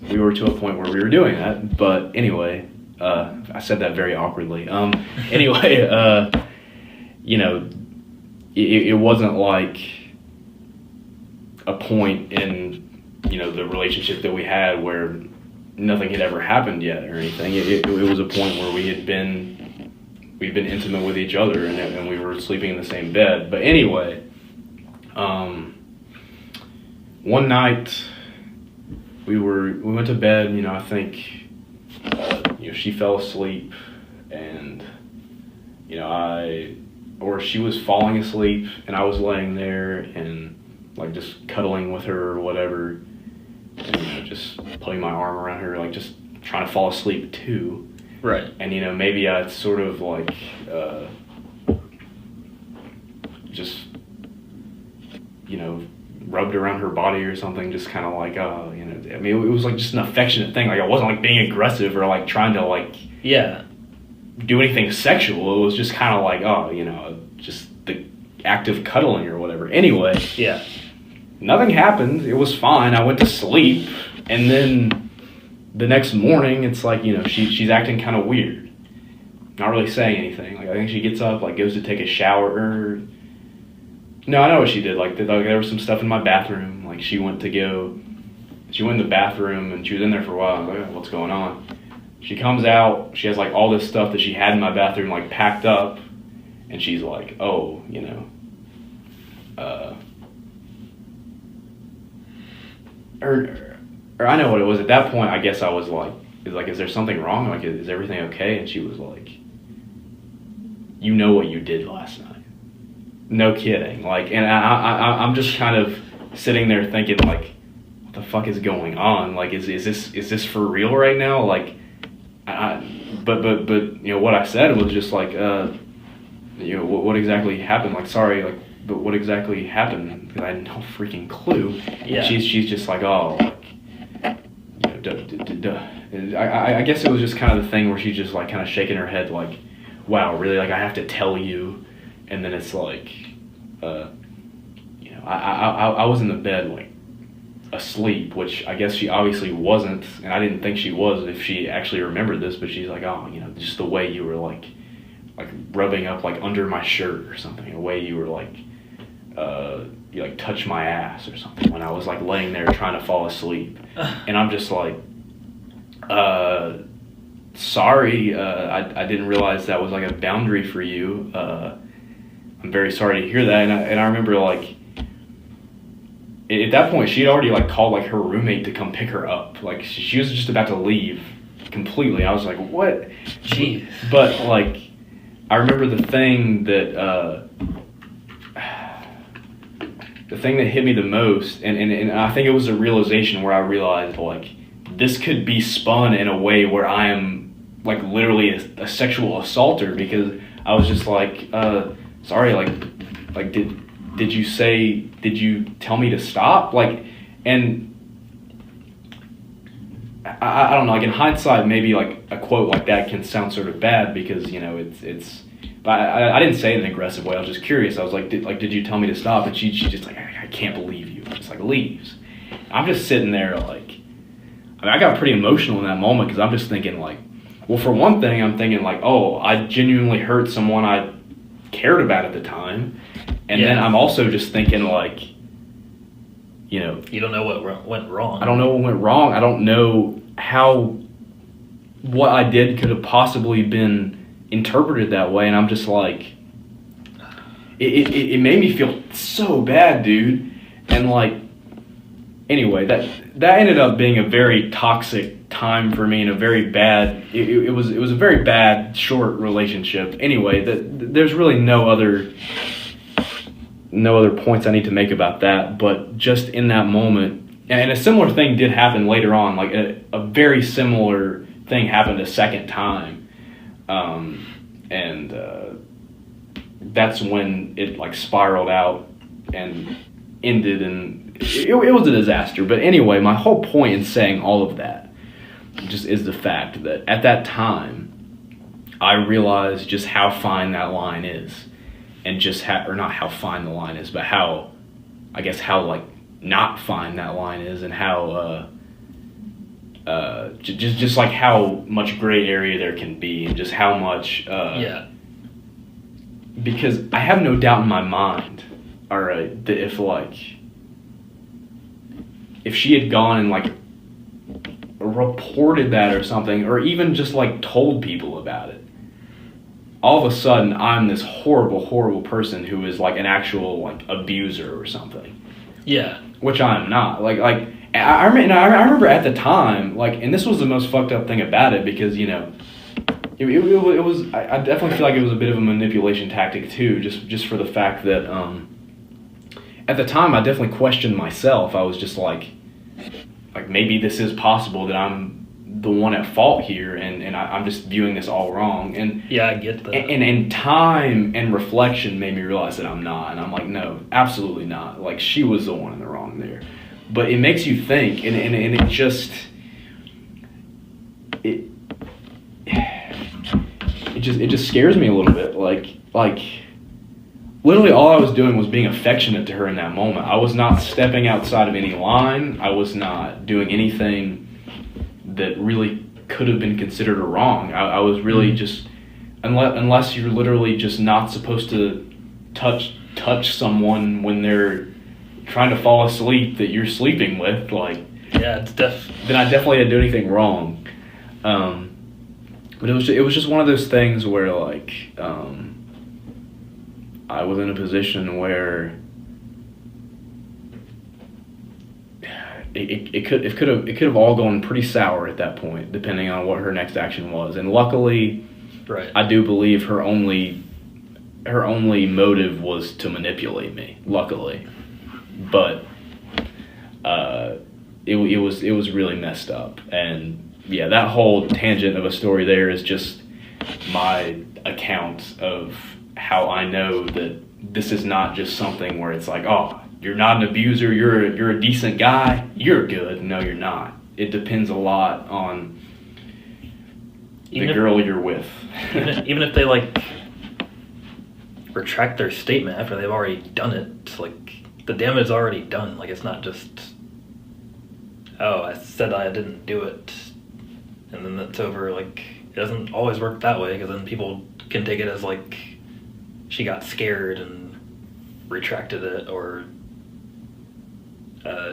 we were to a point where we were doing that. But anyway, I said that very awkwardly. Anyway, you know, it wasn't like a point in, you know, the relationship that we had where nothing had ever happened yet or anything. It was a point where we'd been intimate with each other and we were sleeping in the same bed. But anyway, one night we went to bed. You know, I think you know, she fell asleep, and you know, or she was falling asleep, and I was laying there and like just cuddling with her or whatever, and you know, just putting my arm around her, like just trying to fall asleep too. Right. And you know, maybe I sort of like just, you know, rubbed around her body or something, just kind of like, you know, I mean, it was like just an affectionate thing. Like I wasn't like being aggressive or like trying to like do anything sexual. It was just kind of like, you know, just the act of cuddling or whatever. Anyway, nothing happened. It was fine. I went to sleep, and then the next morning, it's like, you know, she's acting kind of weird, not really saying anything. Like I think she gets up, like goes to take a shower. No, I know what she did. Like there was some stuff in my bathroom. Like she went in the bathroom and she was in there for a while. I was like, what's going on? She comes out. She has like all this stuff that she had in my bathroom like packed up, and she's like, oh, you know, or I know what it was. At that point, I guess I was like, is there something wrong? Like, is everything okay? And she was like, you know what you did last night. No kidding. Like, and I'm just kind of sitting there thinking like, what the fuck is going on? Like, is this for real right now? Like, but you know, what I said was just like, you know, what exactly happened? Like, sorry, like, but what exactly happened? Because I had no freaking clue. Yeah. She's just like, oh, like, you know, I guess it was just kind of the thing where she's just like kind of shaking her head like, wow, really? Like I have to tell you? And then it's like, you know, I was in the bed like asleep, which I guess she obviously wasn't, and I didn't think she was if she actually remembered this, but she's like, oh, you know, just the way you were like rubbing up like under my shirt or something, the way you were like, you like touched my ass or something when I was like laying there trying to fall asleep. And I'm just like, sorry, I didn't realize that was like a boundary for you. I'm very sorry to hear that. And I remember like, at that point she had already like called like her roommate to come pick her up. Like she was just about to leave completely. I was like, what? Jeez. But like, I remember the thing that hit me the most, and I think it was a realization where I realized like this could be spun in a way where I am like literally a sexual assaulter, because I was just like, sorry, like did you tell me to stop? Like, and I don't know, like in hindsight, maybe like a quote like that can sound sort of bad because, you know, it's but I didn't say it in an aggressive way. I was just curious. I was like, did you tell me to stop? And she just like, I can't believe you. Just like leaves. I'm just sitting there like, I mean, I got pretty emotional in that moment because I'm just thinking like, well, for one thing, I'm thinking like, oh, I genuinely hurt someone I cared about at the time. And then I'm also just thinking like, you know, you don't know what went wrong. I don't know what went wrong. I don't know how what I did could have possibly been interpreted that way. And I'm just like, it made me feel so bad, dude. And like, anyway, that ended up being a very toxic time for me and a very bad, it was a very bad short relationship. Anyway, there's really no other points I need to make about that, but just in that moment, and a similar thing did happen later on, like a very similar thing happened a second time, and that's when it like spiraled out and ended, and it was a disaster. But anyway, my whole point in saying all of that just is the fact that at that time I realized just how fine that line is. and just or not how fine the line is, but how like not fine that line is, and how just like how much gray area there can be, and just how much because I have no doubt in my mind, all right, that if she had gone and like reported that or something, or even just like told people about it, all of a sudden I'm this horrible person who is like an actual like abuser or something. Yeah. Which I'm not. I remember at the time, like, and this was the most fucked up thing about it, because, you know, it was, I definitely feel like it was a bit of a manipulation tactic too, just for the fact that, at the time I definitely questioned myself. I was just like maybe this is possible, that I'm the one at fault here, and I'm just viewing this all wrong. And yeah, I get that. And time and reflection made me realize that I'm not, and I'm like, no, absolutely not. Like, she was the one in the wrong there. But it makes you think, and it just it just scares me a little bit. Like literally all I was doing was being affectionate to her in that moment. I was not stepping outside of any line. I was not doing anything that really could have been considered a wrong. I was really just, unless you're literally just not supposed to touch someone when they're trying to fall asleep that you're sleeping with, like, yeah, then I definitely didn't do anything wrong. But it was just one of those things where, like, I was in a position where it could have all gone pretty sour at that point, depending on what her next action was. And luckily, right, I do believe her only motive was to manipulate me. Luckily, but it was really messed up. And yeah, that whole tangent of a story there is just my account of how I know that this is not just something where it's like, oh, you're not an abuser, you're a decent guy, you're good. No, you're not. It depends a lot on the girl you're with. even if they, like, retract their statement after they've already done it, it's like the damage is already done. Like, it's not just, oh, I said I didn't do it, and then it's over. Like, it doesn't always work that way, because then people can take it as, like, she got scared and retracted it, or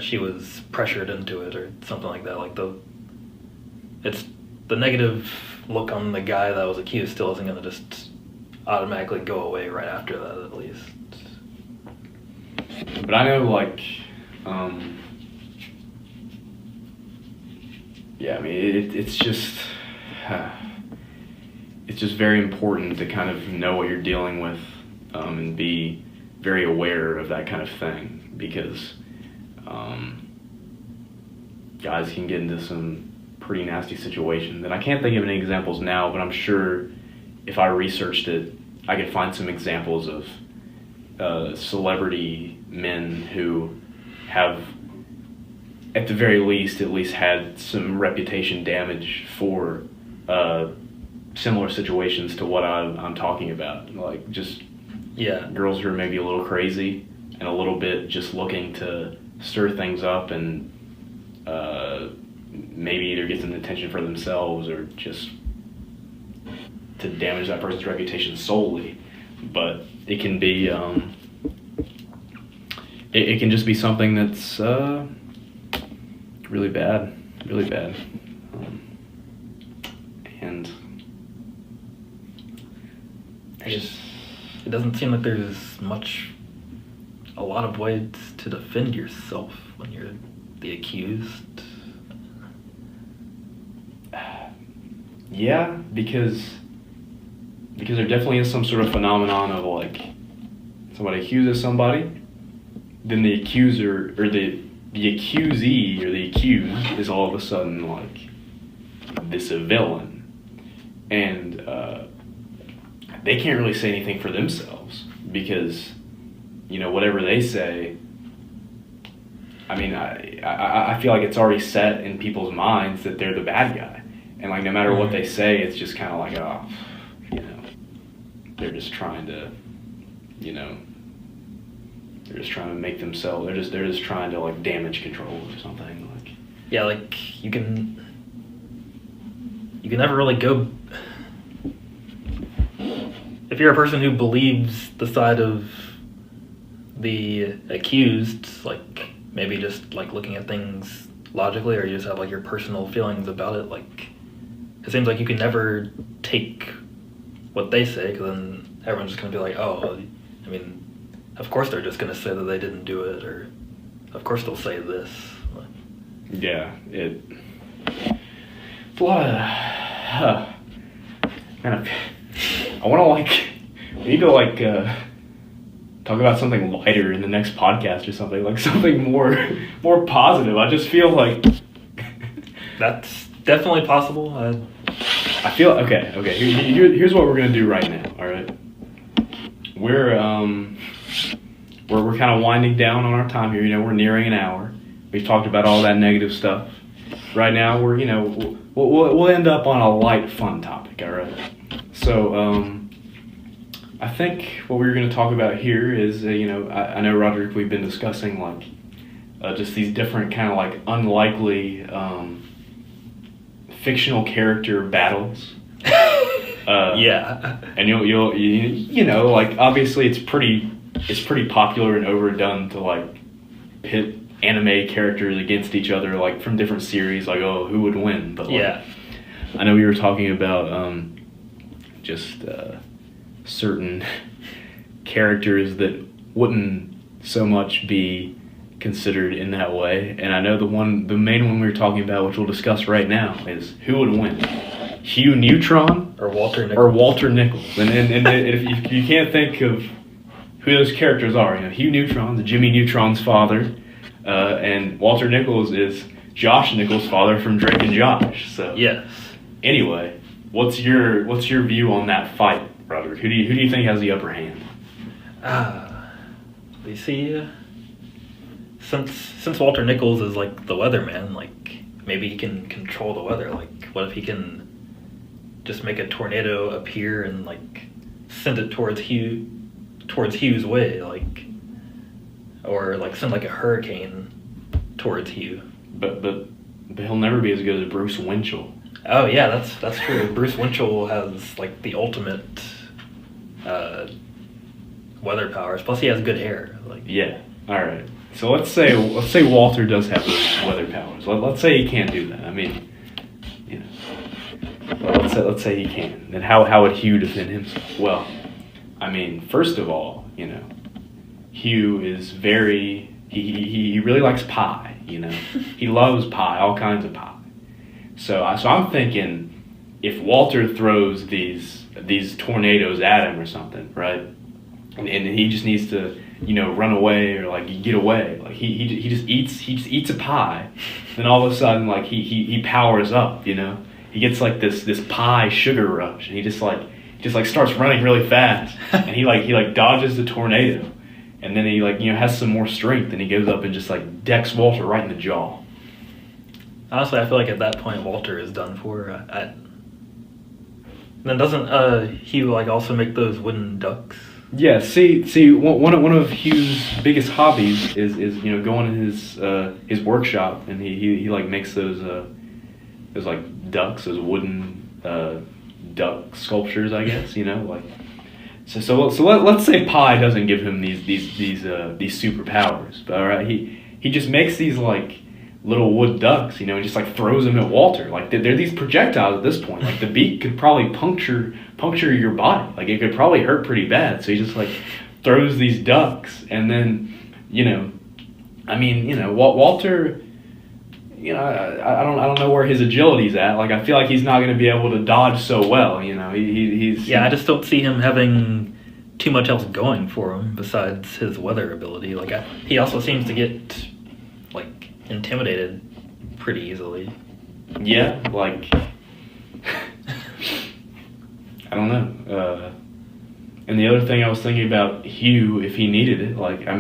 she was pressured into it, or something like that. Like, it's the negative look on the guy that was accused still isn't going to just automatically go away right after that, at least. But I know, like, yeah, I mean, it's just very important to kind of know what you're dealing with, and be very aware of that kind of thing, because guys can get into some pretty nasty situations. And I can't think of any examples now, but I'm sure if I researched it, I could find some examples of celebrity men who have, at the very least, at least had some reputation damage for similar situations to what I'm talking about. Like, just girls who are maybe a little crazy and a little bit just looking to stir things up, and maybe either get some attention for themselves or just to damage that person's reputation solely. But it can be it can just be something that's really bad, and it doesn't seem like there's a lot of ways to defend yourself when you're the accused. Yeah, because there definitely is some sort of phenomenon of, like, somebody accuses somebody, then the accuser, or the accusee, or the accused is all of a sudden, like, this a villain, and they can't really say anything for themselves, because, you know, whatever they say, I mean, I feel like it's already set in people's minds that they're the bad guy, and, like, no matter what they say, it's just kind of like, oh, you know, they're just trying to you know, they're just trying to make themselves. They're just trying to like damage control or something. Like Yeah, like you can never really go. If you're a person who believes the side of the accused, like maybe just like looking at things logically, or you just have like your personal feelings about it, like it seems like you can never take what they say, because then everyone's just gonna be like, oh, I mean, of course they're just gonna say that they didn't do it, or of course they'll say this. yeah, it's a lot of man. I want to like we need to like talk about something lighter in the next podcast or something, like something more positive. I just feel like That's definitely possible. I feel okay. Here's what we're gonna do right now. All right, we're kind of winding down on our time here. You know, we're nearing an hour. We've talked about all that negative stuff. Right now, we'll end up on a light, fun topic. All right. So I think what we're going to talk about here is I know, Roderick, we've been discussing like just these different kind of like unlikely fictional character battles. Yeah. And you'll like obviously it's pretty popular and overdone to like pit anime characters against each other, like from different series, like, oh, who would win? But like, Yeah. I know we were talking about just certain characters that wouldn't so much be considered in that way, and I know the main one we were talking about, which we'll discuss right now, is who would win, Hugh Neutron Or Walter Nichols. or Walter Nichols. And if you can't think of who those characters are, Hugh Neutron, the Jimmy Neutron's father, and Walter Nichols is Josh Nichols' father from Drake and Josh. So Yes. anyway, what's your view on that fight, Roderick? Who do you think has the upper hand? You see, since Walter Nichols is like the weatherman, like maybe he can control the weather. Like, what if he can just make a tornado appear and like send it towards Hugh's way, like, or like send like a hurricane towards Hugh. But he'll never be as good as Bruce Winchell. Oh yeah, that's true. Bruce Winchell has like the ultimate weather powers. Plus, he has good hair. Like, Yeah. All right. So let's say Walter does have those weather powers. Let's say he can't do that. I mean, well, let's say he can. Then how would Hugh defend himself? Well, I mean, first of all, Hugh is he really likes pie. He loves pie, all kinds of pie. So I'm thinking, if Walter throws these tornadoes at him or something, right? And he just needs to, run away or like get away. Like he just eats a pie. Then all of a sudden, like he powers up. He gets like this pie sugar rush, and he just starts running really fast. And he dodges the tornado, and then he has some more strength, and he goes up and just like decks Walter right in the jaw. honestly, I feel like at that point Walter is done for. Then doesn't Hugh like also make those wooden ducks? Yeah, see, one of Hugh's biggest hobbies is going in his workshop, and he like makes those like ducks, those wooden duck sculptures, I guess. So let's say Pi doesn't give him these superpowers, but all right, he just makes these like little wood ducks, and just like throws them at Walter. Like they're these projectiles at this point. Like the beak could probably puncture your body. Like it could probably hurt pretty bad. So he just like throws these ducks, and then Walter. I don't know where his agility's at. Like I feel like he's not going to be able to dodge so well. He's I just don't see him having too much else going for him besides his weather ability. Like he also seems to get like intimidated pretty easily. Yeah, like I don't know. And the other thing I was thinking about Hugh, if he needed it, like I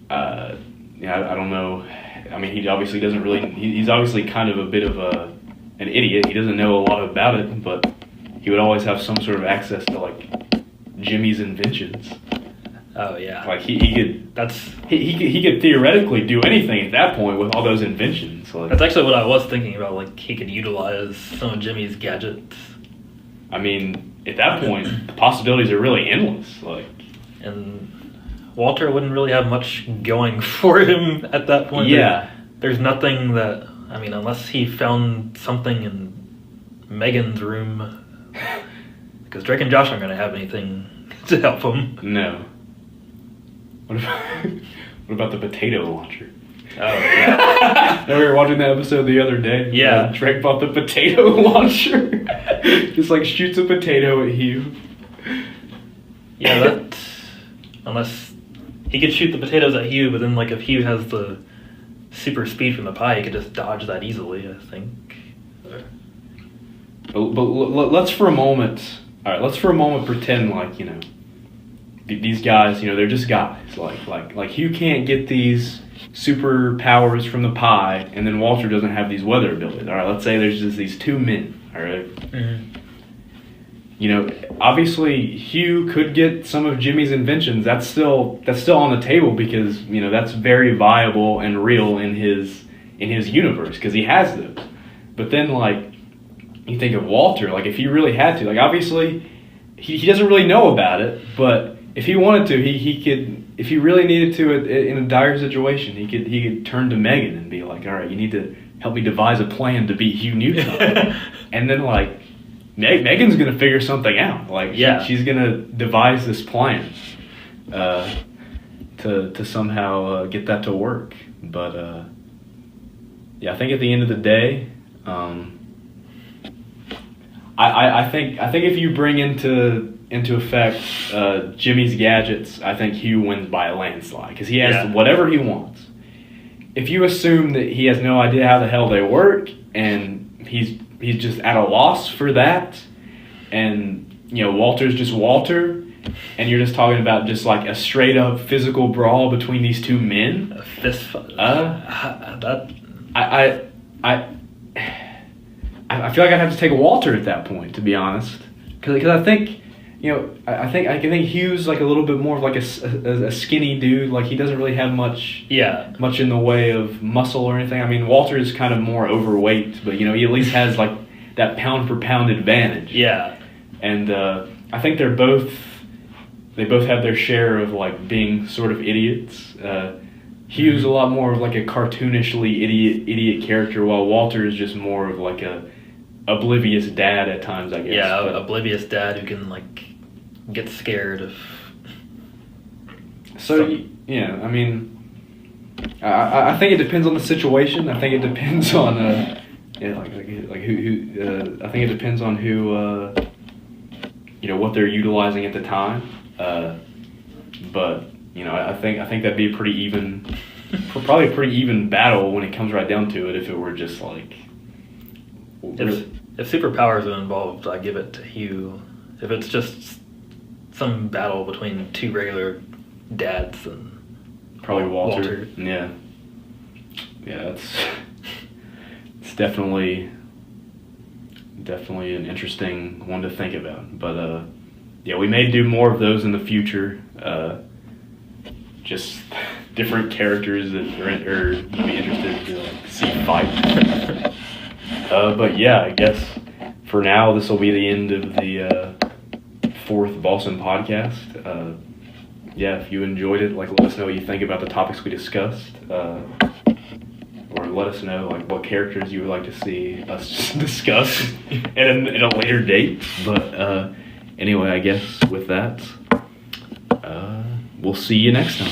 don't know. I mean, he obviously doesn't really. He's obviously kind of a bit of an idiot. He doesn't know a lot about it, but he would always have some sort of access to like Jimmy's inventions. Oh yeah. Like he could theoretically do anything at that point with all those inventions. Like, that's actually what I was thinking about. Like he could utilize some of Jimmy's gadgets. I mean, at that point, the possibilities are really endless. Like, and Walter wouldn't really have much going for him at that point. Yeah. There's nothing that, I mean, unless he found something in Megan's room, because Drake and Josh aren't going to have anything to help him. No. What about the potato launcher? Oh, yeah. We were watching that episode the other day. Yeah. Drake bought the potato launcher. Just like shoots a potato at Hugh. Yeah, that, unless he could shoot the potatoes at Hugh, but then like if Hugh has the super speed from the pie, he could just dodge that easily, I think. But let's for a moment pretend like, you know, these guys, you know, they're just guys. Like Hugh can't get these superpowers from the pie, and then Walter doesn't have these weather abilities. All right, let's say there's just these two men. All right. Mm-hmm. You know, obviously Hugh could get some of Jimmy's inventions. That's still on the table because, you know, that's very viable and real in his universe because he has those. But then, like, you think of Walter, like if he really had to, like obviously he doesn't really know about it, but if he wanted to, he could, if he really needed to in a dire situation, he could turn to Megan and be like, all right, you need to help me devise a plan to beat Hugh Neutron. And then like Megan's gonna figure something out. Like she's gonna devise this plan to somehow get that to work. But yeah, I think at the end of the day, I think if you bring into effect Jimmy's gadgets, I think Hugh wins by a landslide because he has whatever he wants. If you assume that he has no idea how the hell they work and he's just at a loss for that, and you know Walter's just Walter, and you're just talking about just like a straight up physical brawl between these two men, A fist fight. I feel like I'd have to take Walter at that point, to be honest, because I think, you know, I think Hugh's like a little bit more of like a skinny dude. Like he doesn't really have much in the way of muscle or anything. I mean, Walter is kind of more overweight, but you know he at least has like that pound for pound advantage. Yeah, and I think they both have their share of like being sort of idiots. Hugh's a lot more of like a cartoonishly idiot character, while Walter is just more of like a oblivious dad at times, I guess. Yeah, oblivious dad who can like get scared of. So yeah, I mean, I think it depends on the situation. I think it depends on who. I think it depends on who. You know what they're utilizing at the time, but you know I think that'd be a pretty even, probably a pretty even battle when it comes right down to it. If it were just like. If superpowers are involved, I give it to Hugh. If it's just some battle between two regular dads, then probably Walter. Yeah, it's definitely an interesting one to think about. But yeah, we may do more of those in the future. Just different characters that are you'd be interested to like, see fight. But yeah, I guess for now this will be the end of the fourth Balsam podcast. Yeah, if you enjoyed it, like let us know what you think about the topics we discussed, or let us know like what characters you would like to see us discuss at a later date. But anyway, I guess with that, we'll see you next time.